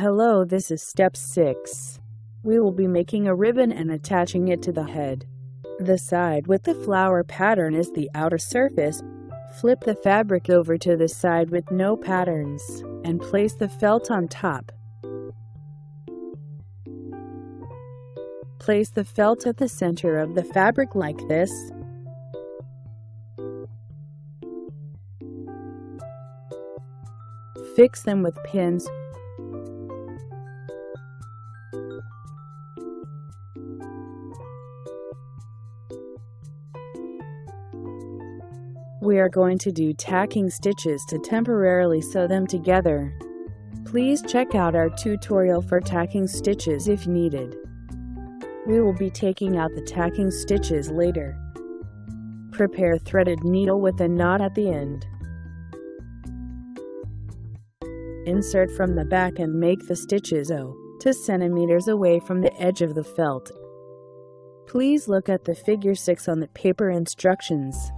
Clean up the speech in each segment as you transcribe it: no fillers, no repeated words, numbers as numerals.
Hello, this is step 6. We will be making a ribbon and attaching it to the head. The side with the flower pattern is the outer surface. Flip the fabric over to the side with no patterns, and place the felt on top. Place the felt at the center of the fabric like this. Fix them with pins. We are going to do tacking stitches to temporarily sew them together. Please check out our tutorial for tacking stitches if needed. We will be taking out the tacking stitches later. Prepare threaded needle with a knot at the end. Insert from the back and make the stitches 0.2 centimeters away from the edge of the felt. Please look at the figure 6 on the paper instructions.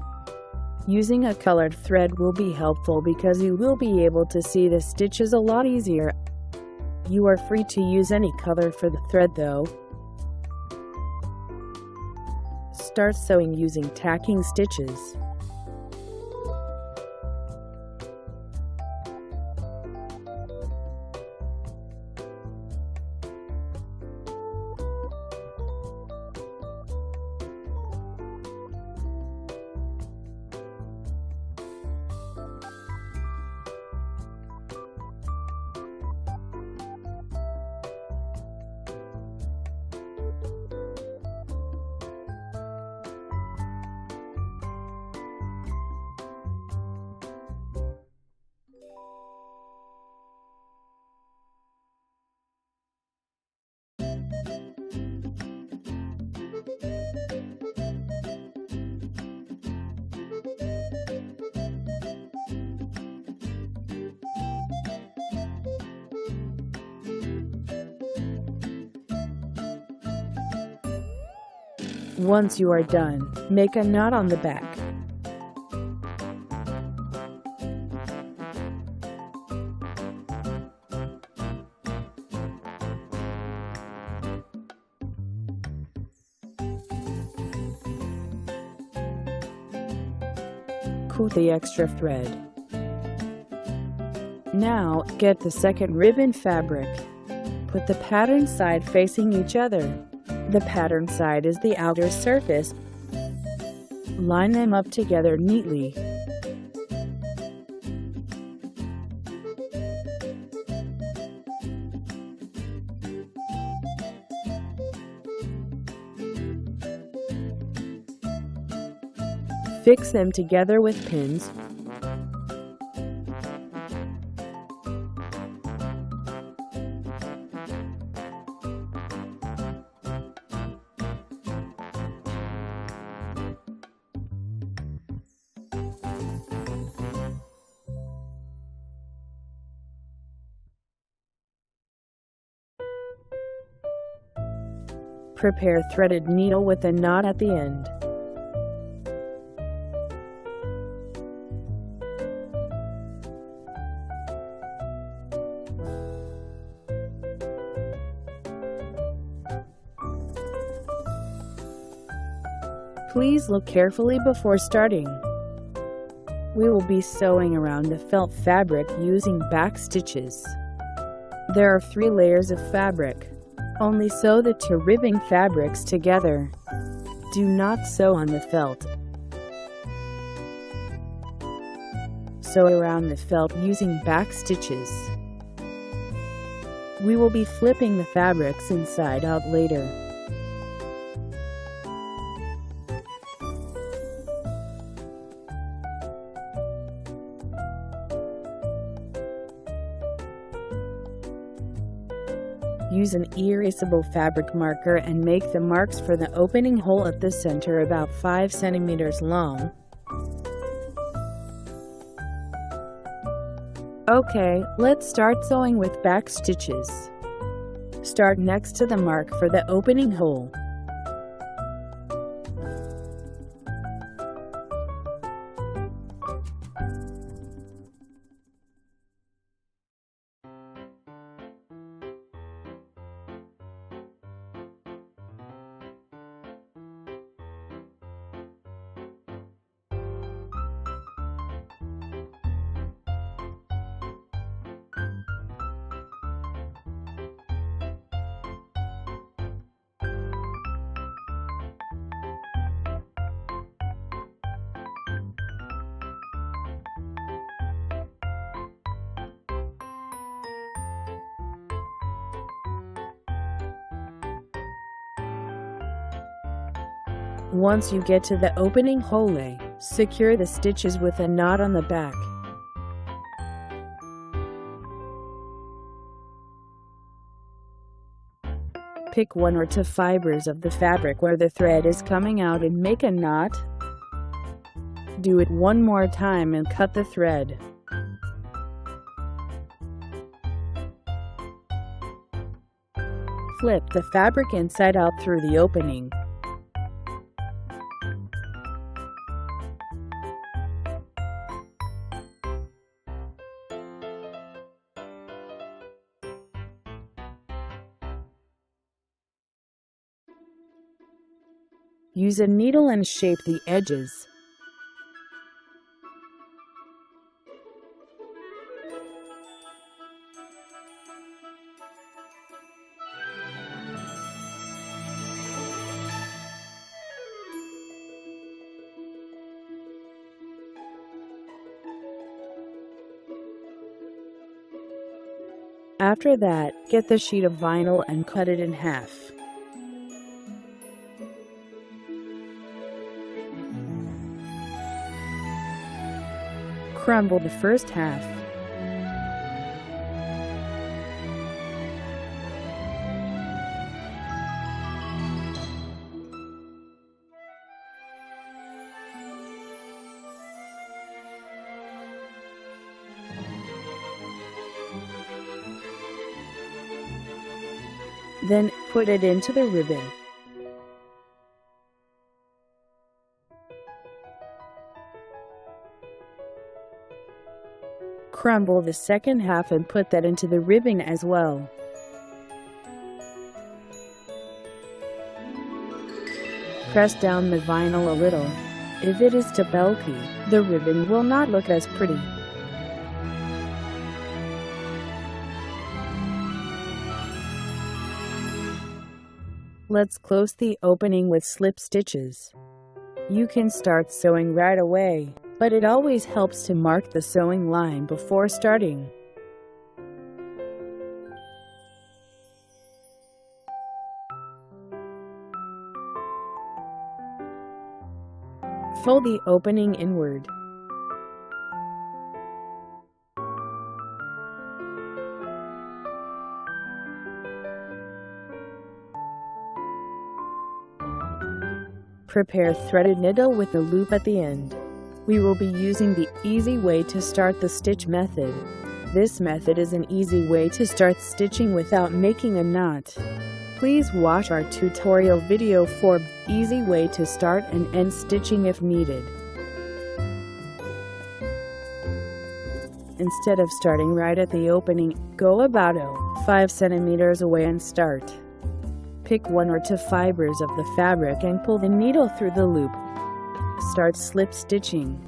Using a colored thread will be helpful because you will be able to see the stitches a lot easier. You are free to use any color for the thread though. Start sewing using tacking stitches. Once you are done, make a knot on the back. Cut the extra thread. Now, get the second ribbon fabric. Put the pattern side facing each other. The pattern side is the outer surface. Line them up together neatly. Fix them together with pins. Prepare threaded needle with a knot at the end. Please look carefully before starting. We will be sewing around the felt fabric using back stitches. There are 3 layers of fabric. Only sew the 2 ribbing fabrics together. Do not sew on the felt. Sew around the felt using back stitches. We will be flipping the fabrics inside out later. Use an erasable fabric marker and make the marks for the opening hole at the center about 5 centimeters long. Okay, let's start sewing with back stitches. Start next to the mark for the opening hole. Once you get to the opening hole, secure the stitches with a knot on the back. Pick 1 or 2 fibers of the fabric where the thread is coming out and make a knot. Do it one more time and cut the thread. Flip the fabric inside out through the opening. Use a needle and shape the edges. After that, get the sheet of vinyl and cut it in half. Crumble the first half. Then, put it into the ribbon. Crumble the second half and put that into the ribbon as well. Press down the vinyl a little. If it is too bulky, the ribbon will not look as pretty. Let's close the opening with slip stitches. You can start sewing right away, but it always helps to mark the sewing line before starting. Fold the opening inward. Prepare threaded needle with a loop at the end. We will be using the easy way to start the stitch method. This method is an easy way to start stitching without making a knot. Please watch our tutorial video for easy way to start and end stitching if needed. Instead of starting right at the opening, go about 5 centimeters away and start. Pick 1 or 2 fibers of the fabric and pull the needle through the loop. Start slip stitching.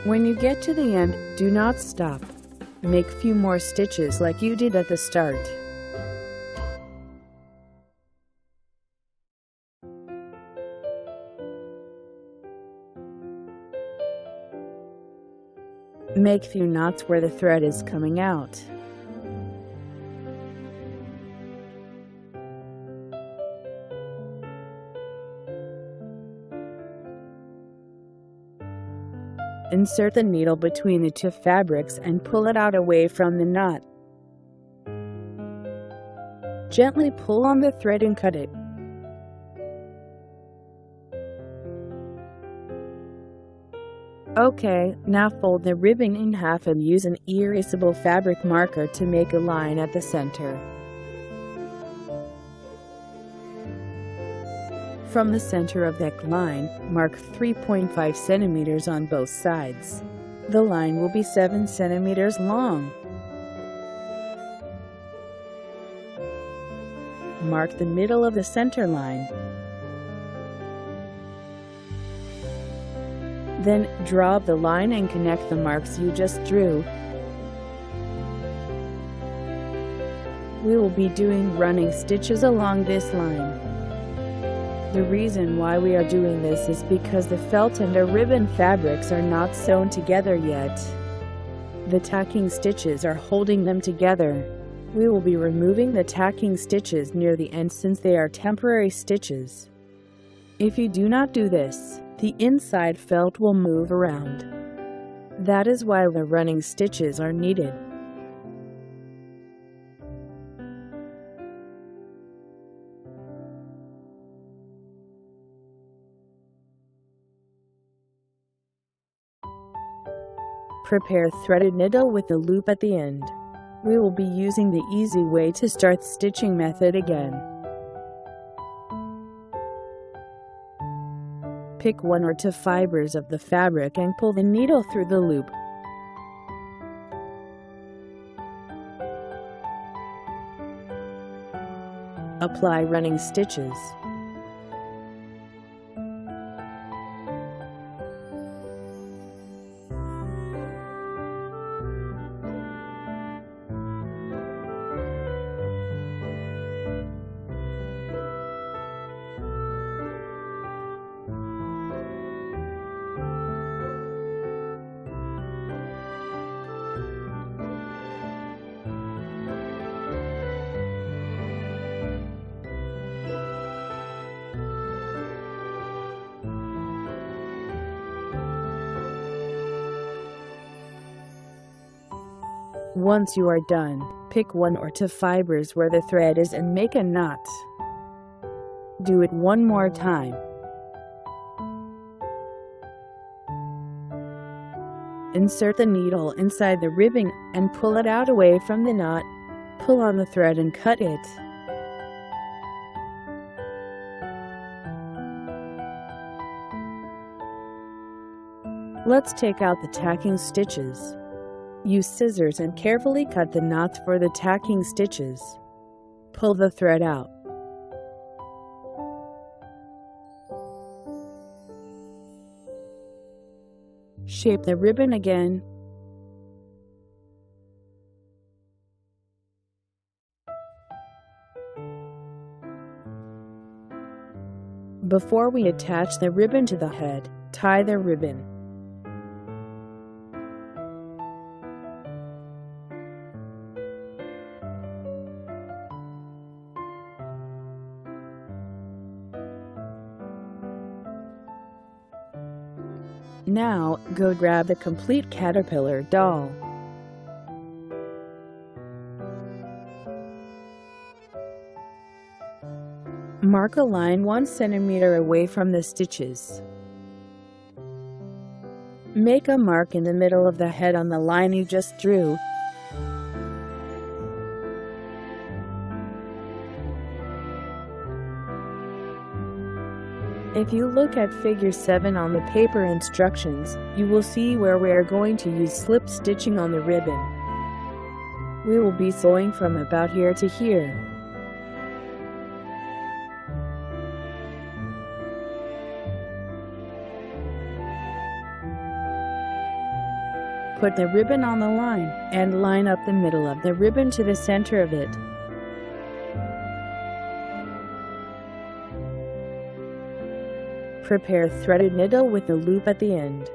When you get to the end, do not stop. Make few more stitches like you did at the start. Make few knots where the thread is coming out. Insert the needle between the 2 fabrics and pull it out away from the knot. Gently pull on the thread and cut it. Okay, now fold the ribbon in half and use an erasable fabric marker to make a line at the center. From the center of that line, mark 3.5 centimeters on both sides. The line will be 7 centimeters long. Mark the middle of the center line. Then, draw the line and connect the marks you just drew. We will be doing running stitches along this line. The reason why we are doing this is because the felt and the ribbon fabrics are not sewn together yet. The tacking stitches are holding them together. We will be removing the tacking stitches near the end since they are temporary stitches. If you do not do this, the inside felt will move around. That is why the running stitches are needed. Prepare threaded needle with the loop at the end. We will be using the easy way to start stitching method again. Pick 1 or 2 fibers of the fabric and pull the needle through the loop. Apply running stitches. Once you are done, pick 1 or 2 fibers where the thread is and make a knot. Do it one more time. Insert the needle inside the ribbon and pull it out away from the knot. Pull on the thread and cut it. Let's take out the tacking stitches. Use scissors and carefully cut the knots for the tacking stitches. Pull the thread out. Shape the ribbon again. Before we attach the ribbon to the head, tie the ribbon. Now, go grab the complete caterpillar doll. Mark a line 1 centimeter away from the stitches. Make a mark in the middle of the head on the line you just drew. If you look at figure 7 on the paper instructions, you will see where we are going to use slip stitching on the ribbon. We will be sewing from about here to here. Put the ribbon on the line and line up the middle of the ribbon to the center of it. Prepare threaded needle with the loop at the end.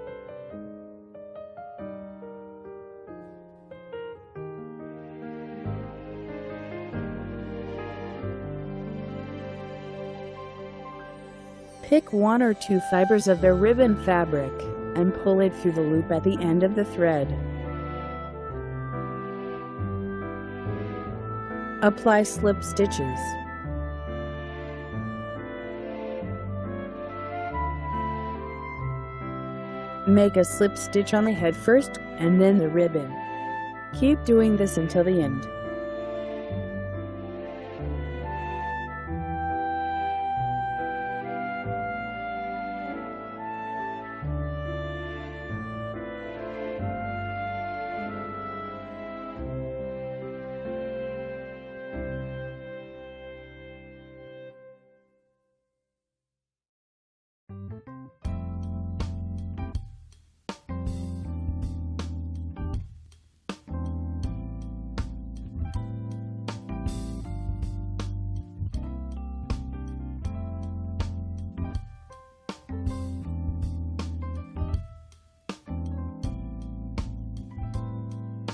Pick 1 or 2 fibers of the ribbon fabric and pull it through the loop at the end of the thread. Apply slip stitches. Make a slip stitch on the head first, and then the ribbon. Keep doing this until the end.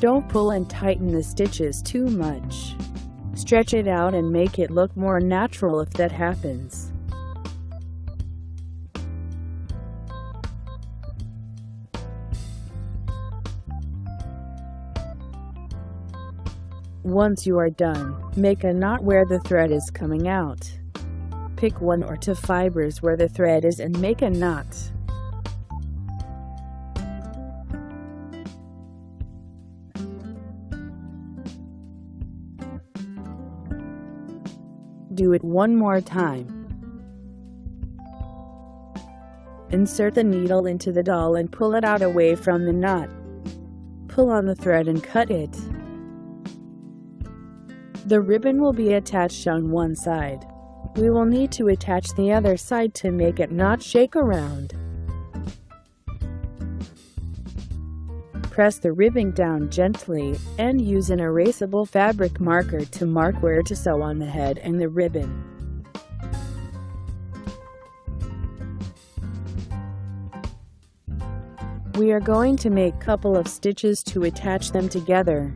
Don't pull and tighten the stitches too much. Stretch it out and make it look more natural if that happens. Once you are done, make a knot where the thread is coming out. Pick 1 or 2 fibers where the thread is and make a knot. Do it one more time. Insert the needle into the doll and pull it out away from the knot. Pull on the thread and cut it. The ribbon will be attached on one side. We will need to attach the other side to make it not shake around. Press the ribbon down gently and use an erasable fabric marker to mark where to sew on the head and the ribbon. We are going to make a couple of stitches to attach them together.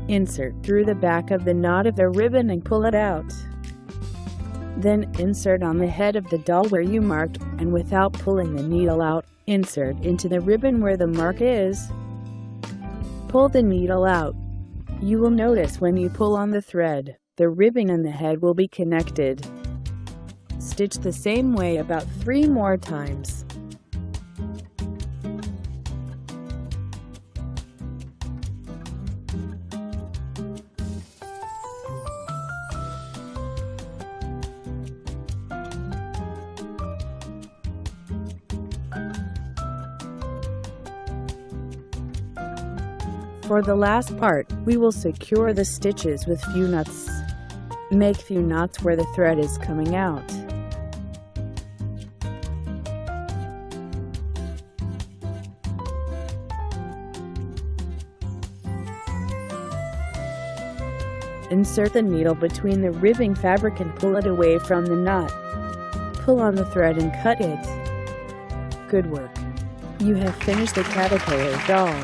Insert through the back of the knot of the ribbon and pull it out. Then insert on the head of the doll where you marked, and without pulling the needle out, insert into the ribbon where the mark is. Pull the needle out. You will notice when you pull on the thread, the ribbon and the head will be connected. Stitch the same way about 3 more times. For the last part, we will secure the stitches with few knots. Make few knots where the thread is coming out. Insert the needle between the ribbing fabric and pull it away from the knot. Pull on the thread and cut it. Good work! You have finished the caterpillar doll.